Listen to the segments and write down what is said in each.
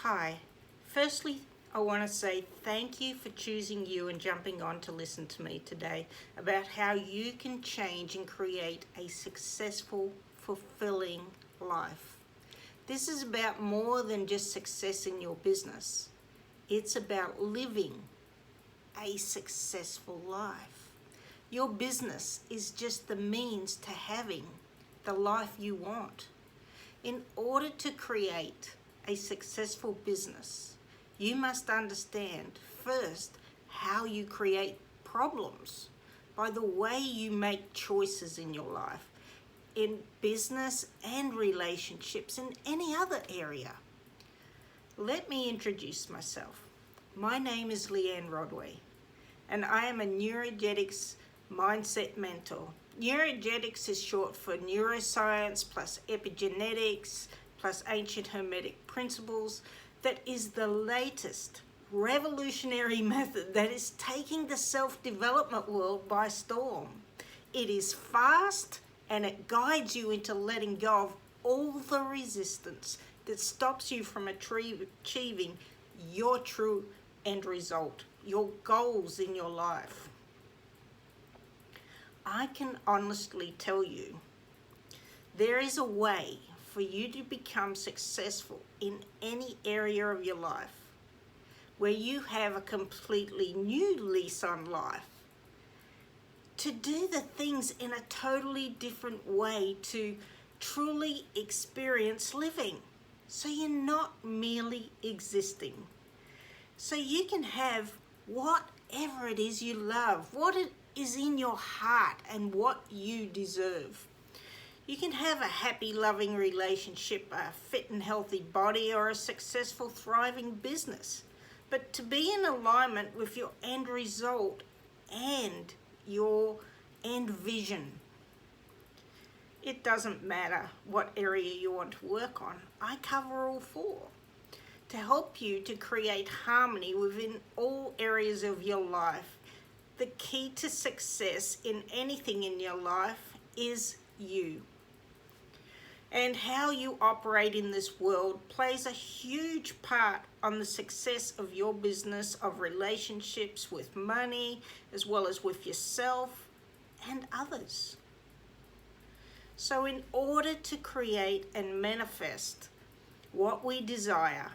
Hi. Firstly, I want to say thank you for choosing you and jumping on to listen to me today about how you can change and create a successful, fulfilling life. This is about more than just success in your business. It's about living a successful life. Your business is just the means to having the life you want. In order to create a successful business, you must understand first how you create problems by the way you make choices in your life, in business and relationships, in any other area. Let me introduce myself. My name is Leanne Rodway, and I am a Neurogenics mindset mentor. Neurogenics is short for neuroscience plus epigenetics plus ancient hermetic principles. That is the latest revolutionary method that is taking the self-development world by storm. It is fast and it guides you into letting go of all the resistance that stops you from achieving your true end result, your goals in your life. I can honestly tell you, there is a way for you to become successful in any area of your life where you have a completely new lease on life, to do the things in a totally different way, to truly experience living. So you're not merely existing. So you can have whatever it is you love, what it is in your heart and what you deserve. You can have a happy, loving relationship, a fit and healthy body, or a successful, thriving business. But to be in alignment with your end result and your end vision. It doesn't matter what area you want to work on. I cover all four to help you to create harmony within all areas of your life. The key to success in anything in your life is you. And how you operate in this world plays a huge part on the success of your business, of relationships with money, as well as with yourself and others. So in order to create and manifest what we desire,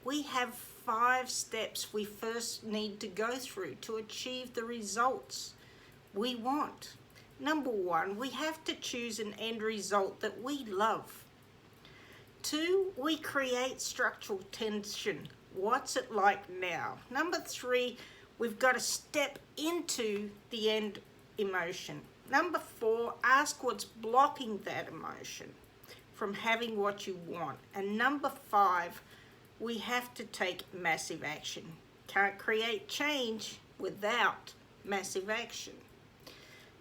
we have 5 steps we first need to go through to achieve the results we want. Number 1, we have to choose an end result that we love. 2, we create structural tension. What's it like now? Number 3, we've got to step into the end emotion. Number 4, ask what's blocking that emotion from having what you want. And number 5, we have to take massive action. Can't create change without massive action.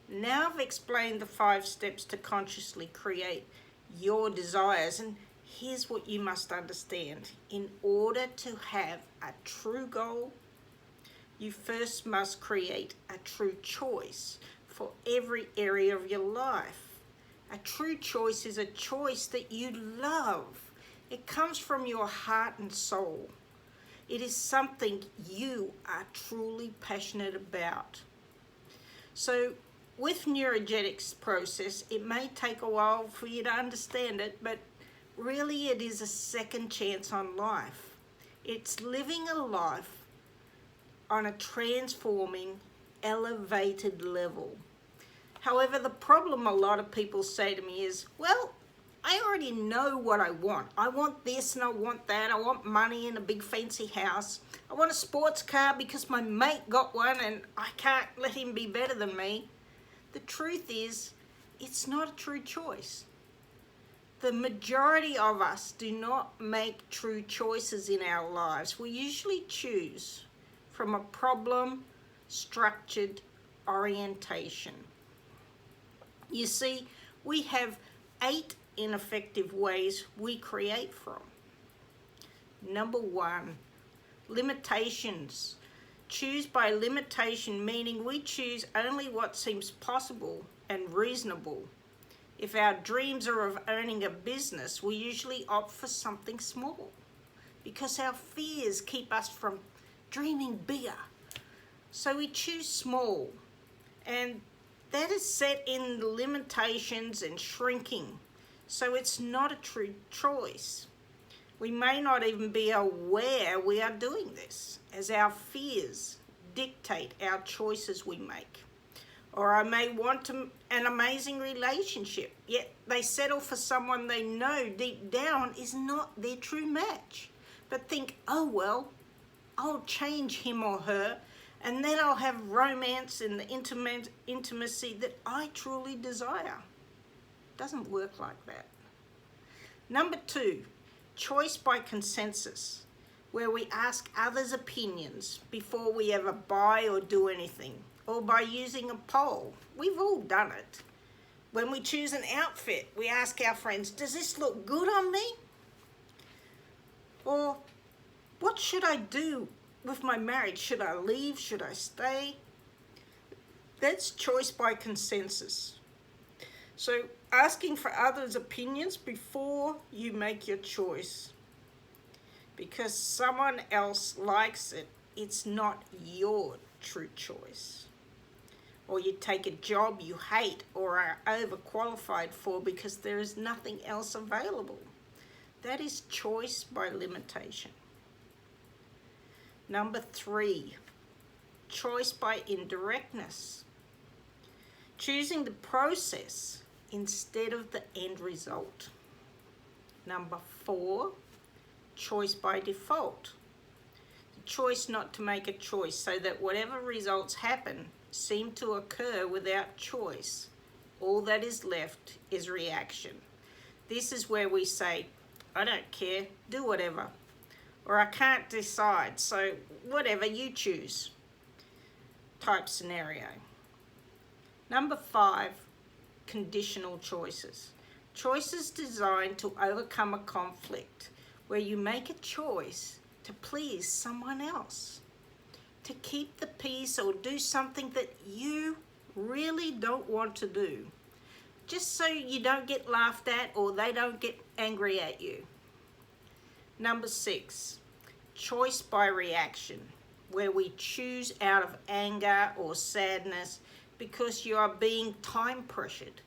Now I've explained the 5 steps to consciously create your desires, and here's what you must understand. In order to have a true goal, you first must create a true choice for every area of your life. A true choice is a choice that you love. It comes from your heart and soul. It is something you are truly passionate about. So with Neurogenics process, it may take a while for you to understand it, but really it is a second chance on life. It's living a life on a transforming, elevated level. However, the problem a lot of people say to me is, well, I already know what I want. I want this and I want that. I want money and a big fancy house. I want a sports car because my mate got one and I can't let him be better than me. The truth is, it's not a true choice. The majority of us do not make true choices in our lives. We usually choose from a problem-structured orientation. You see, we have 8 ineffective ways we create from. Number 1, limitations. Choose by limitation, meaning we choose only what seems possible and reasonable. If our dreams are of owning a business, we usually opt for something small. because our fears keep us from dreaming bigger. So we choose small, and that is set in limitations and shrinking. So it's not a true choice. We may not even be aware we are doing this, as our fears dictate our choices we make. Or I may want an amazing relationship, yet they settle for someone they know deep down is not their true match, but think, oh well, I'll change him or her, and then I'll have romance and the intimacy that I truly desire. Doesn't work like that. Number 2, choice by consensus, where we ask others' opinions before we ever buy or do anything, or by using a poll. We've all done it. When we choose an outfit, we ask our friends, does this look good on me? Or, what should I do with my marriage? Should I leave? Should I stay? That's choice by consensus. So asking for others' opinions before you make your choice. Because someone else likes it, it's not your true choice. Or you take a job you hate or are overqualified for because there is nothing else available. That is choice by limitation. Number 3, choice by indirectness. Choosing the process instead of the end result. Number 4, choice by default. The choice not to make a choice so that whatever results happen seem to occur without choice. All that is left is reaction. This is where we say, I don't care, do whatever. Or I can't decide, so whatever you choose type scenario. Number 5, conditional choices. Choices designed to overcome a conflict where you make a choice to please someone else, to keep the peace or do something that you really don't want to do, just so you don't get laughed at or they don't get angry at you. Number 6, choice by reaction, where we choose out of anger or sadness because you are being time pressured.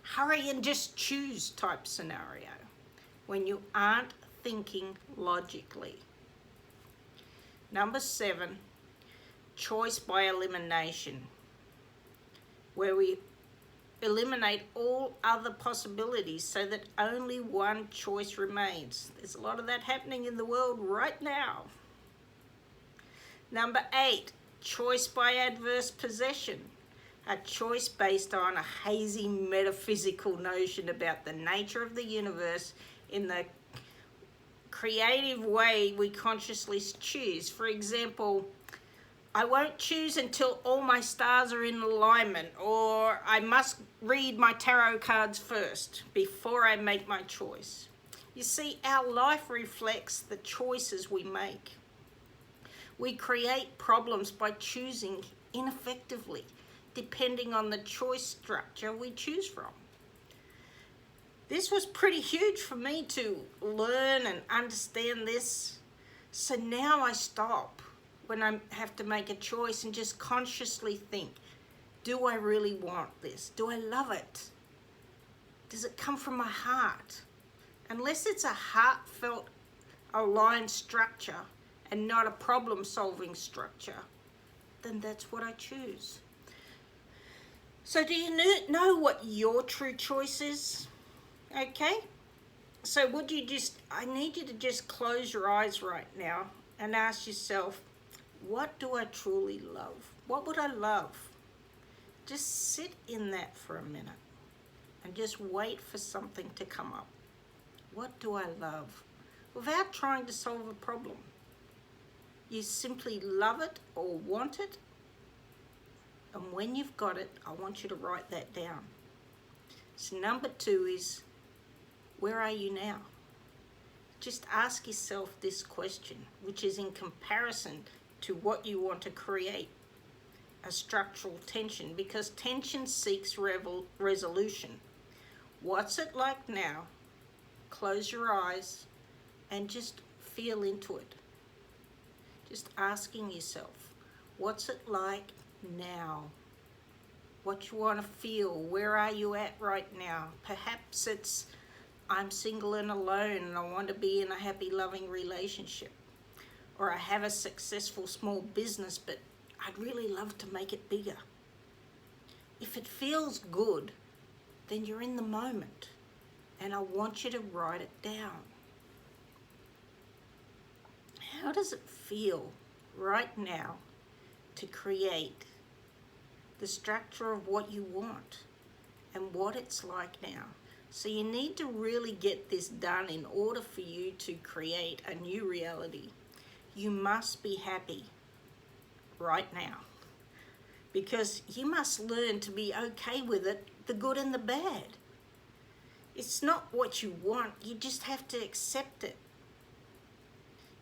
Hurry and just choose type scenario, when you aren't thinking logically. Number 7, choice by elimination, where we eliminate all other possibilities so that only one choice remains. There's a lot of that happening in the world right now. Number 8, choice by adverse possession, a choice based on a hazy metaphysical notion about the nature of the universe in the creative way we consciously choose. For example, I won't choose until all my stars are in alignment, or I must read my tarot cards first before I make my choice. You see, our life reflects the choices we make. We create problems by choosing ineffectively, depending on the choice structure we choose from. This was pretty huge for me to learn and understand this. So now I stop when I have to make a choice and just consciously think, do I really want this? Do I love it? Does it come from my heart? Unless it's a heartfelt, aligned structure and not a problem-solving structure, then that's what I choose. So do you know what your true choice is? Okay? So I need you to just close your eyes right now and ask yourself, what do I truly love? What would I love? Just sit in that for a minute and just wait for something to come up. What do I love? Without trying to solve a problem. You simply love it or want it. And when you've got it, I want you to write that down. So number 2 is, where are you now? Just ask yourself this question, which is in comparison to what you want to create, a structural tension, because tension seeks resolution. What's it like now? Close your eyes and just feel into it. Just asking yourself, what's it like now? What you want to feel? Where are you at right now? Perhaps it's, I'm single and alone and I want to be in a happy, loving relationship. Or I have a successful small business, but I'd really love to make it bigger. If it feels good, then you're in the moment. And I want you to write it down. How does it feel right now to create the structure of what you want and what it's like now? So you need to really get this done in order for you to create a new reality. You must be happy right now, because you must learn to be okay with it, the good and the bad. It's not what you want, you just have to accept it.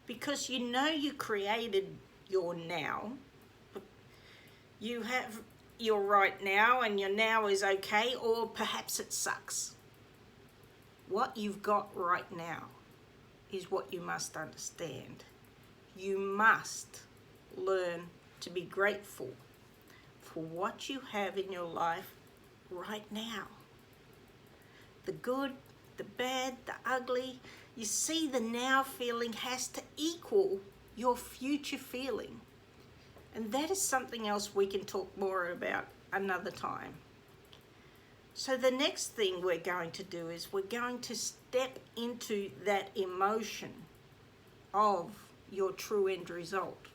Because you know you created your now. You have your right now and your now is okay, or perhaps it sucks. What you've got right now is what you must understand. You must learn to be grateful for what you have in your life right now. The good, the bad, the ugly. You see, the now feeling has to equal your future feeling. And that is something else we can talk more about another time. So the next thing we're going to do is we're going to step into that emotion of your true end result.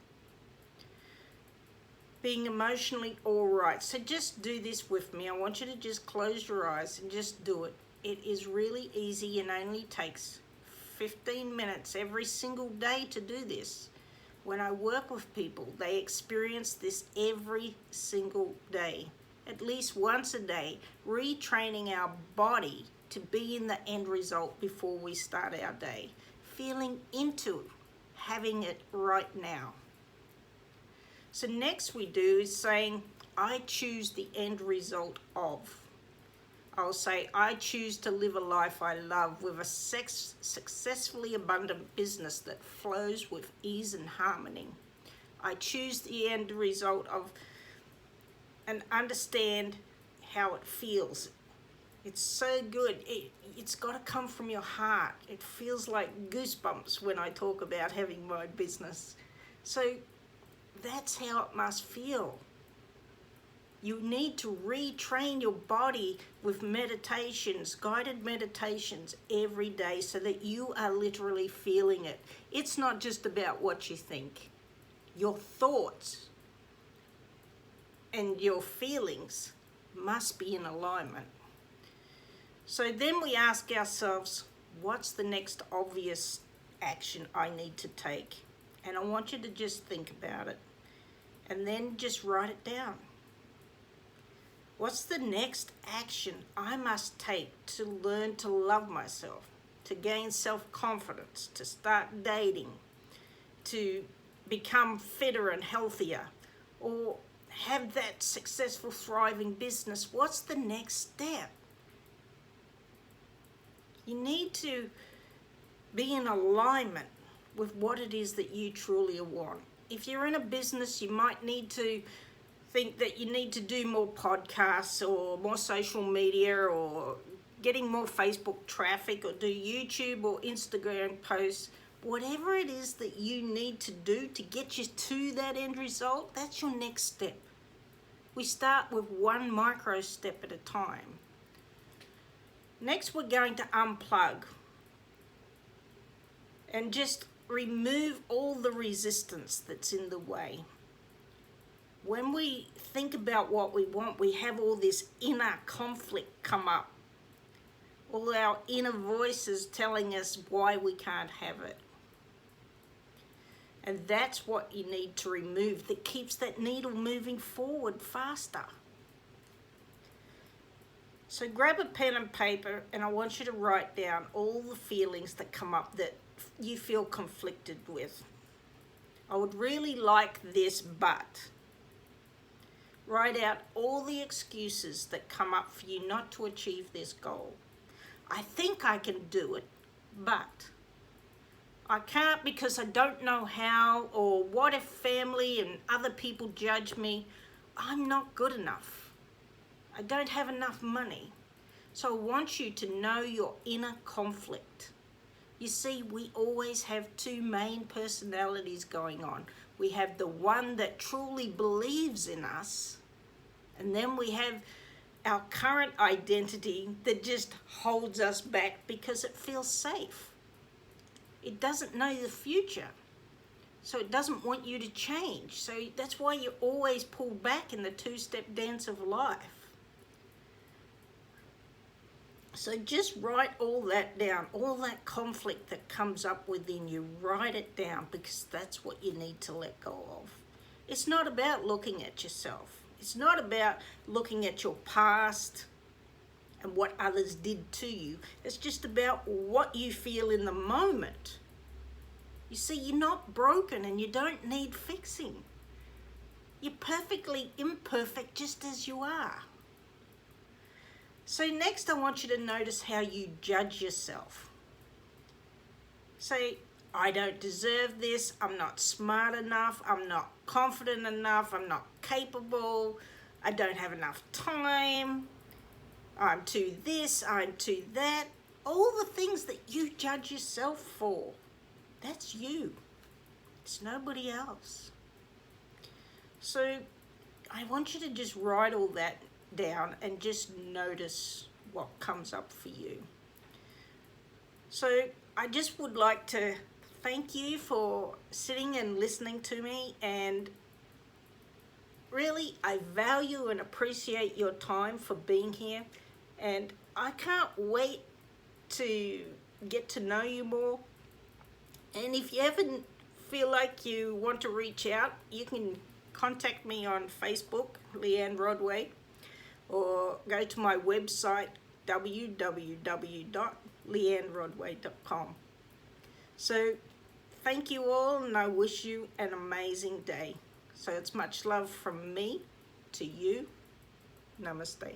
Being emotionally all right. So just do this with me. I want you to just close your eyes and just do it. It is really easy and only takes 15 minutes every single day to do this. When I work with people, they experience this every single day, at least once a day, retraining our body to be in the end result before we start our day, feeling into having it right now. So next we do is saying, I choose the end result of. I'll say, I choose to live a life I love with a successfully abundant business that flows with ease and harmony. I choose the end result of and understand how it feels. It's so good. It's got to come from your heart. It feels like goosebumps when I talk about having my business. So that's how it must feel. You need to retrain your body with meditations, guided meditations every day so that you are literally feeling it. It's not just about what you think. Your thoughts and your feelings must be in alignment. So then we ask ourselves, what's the next obvious action I need to take? And I want you to just think about it and then just write it down. What's the next action I must take to learn to love myself, to gain self-confidence, to start dating, to become fitter and healthier, or have that successful, thriving business? What's the next step? You need to be in alignment with what it is that you truly want. If you're in a business, you might need to think that you need to do more podcasts or more social media or getting more Facebook traffic or do YouTube or Instagram posts. Whatever it is that you need to do to get you to that end result, that's your next step. We start with one micro step at a time. Next, we're going to unplug and just remove all the resistance that's in the way. When we think about what we want, we have all this inner conflict come up. All our inner voices telling us why we can't have it. And that's what you need to remove that keeps that needle moving forward faster. So grab a pen and paper and I want you to write down all the feelings that come up that you feel conflicted with. I would really like this, but. Write out all the excuses that come up for you not to achieve this goal. I think I can do it, but. I can't because I don't know how, or what if family and other people judge me? I'm not good enough. I don't have enough money. So I want you to know your inner conflict. You see, we always have two main personalities going on. We have the one that truly believes in us, and then we have our current identity that just holds us back because it feels safe. It doesn't know the future, so it doesn't want you to change. So that's why you always pull back in the two-step dance of life. So just write all that down, all that conflict that comes up within you, write it down, because that's what you need to let go of. It's not about looking at yourself. It's not about looking at your past and what others did to you. It's just about what you feel in the moment. You see, you're not broken and you don't need fixing. You're perfectly imperfect just as you are. So next I want you to notice how you judge yourself. Say, I don't deserve this, I'm not smart enough, I'm not confident enough, I'm not capable, I don't have enough time, I'm too this, I'm too that. All the things that you judge yourself for, that's you. It's nobody else. So I want you to just write all that down and just notice what comes up for you. So I just would like to thank you for sitting and listening to me, and really I value and appreciate your time for being here, and I can't wait to get to know you more. And if you ever feel like you want to reach out, you can contact me on Facebook, Leanne Rodway, or go to my website, www.leannerodway.com. So thank you all, and I wish you an amazing day. So it's much love from me to you. Namaste.